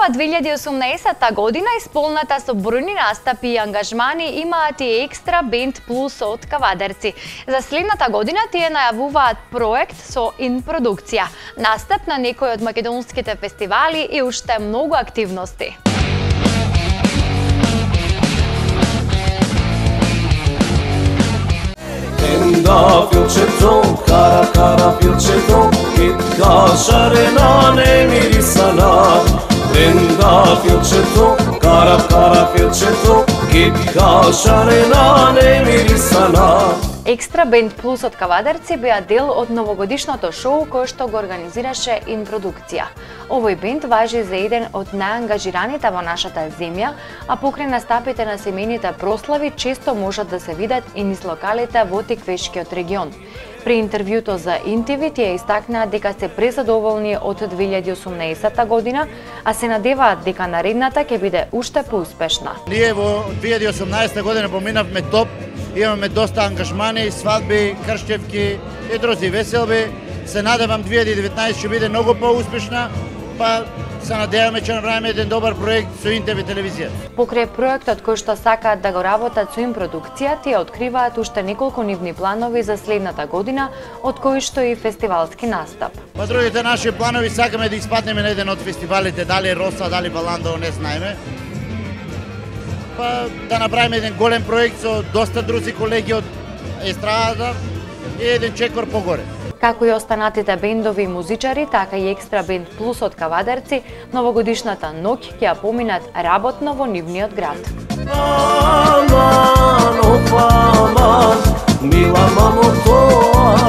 Нова 2018 година исполната со бројни настапи и ангажмани имаат и Екстра Бенд Плюс од Кавадарци. За следната година тие најавуваат проект со инпродукција, настап на некои од македонските фестивали и уште многу активности. Da filčeto, kara filčeto, kitka šarena ne mirisana. Da filčeto, kara filčeto, kitka šarena ne mirisana. Екстра Бенд Плюс од Кавадарци беа дел од новогодишното шоу кој што го организираше Инпродукција. Овој бенд важи за еден од најангажираните во нашата земја, а покрај настапите на семејните прослави често можат да се видат и низ локалите во Теквешкиот регион. При интервјуто за НТВ тие истакнаа дека се презадоволни од 2018 година, а се надеваат дека наредната ќе биде уште поуспешна. Ние во 2018 година поминавме топ. Имаме доста ангажмани, свадби, крштевки и други веселби. Се надевам 2019 ќе биде многу поуспешна, па се надеваме ќе направиме еден добар проект со НТВ телевизија. Покрај проектот кој што сакаат да го работат со Инпродукција, тие откриваат уште неколку нивни планови за следната година, од кои што и фестивалски настап. Па другите наши планови сакаме да испаднеме на еден од фестивалите, дали Роса, дали Баландо, не знаеме. Па да направиме еден голем проект со доста други колеги од естрадата и еден чекор погоре. Како и останатите бендови и музичари, така и Екстра Бенд Плюс од Кавадарци, новогодишната ноќ ќе ја поминат работно во нивниот град. Aman, of aman, mila mamotoa.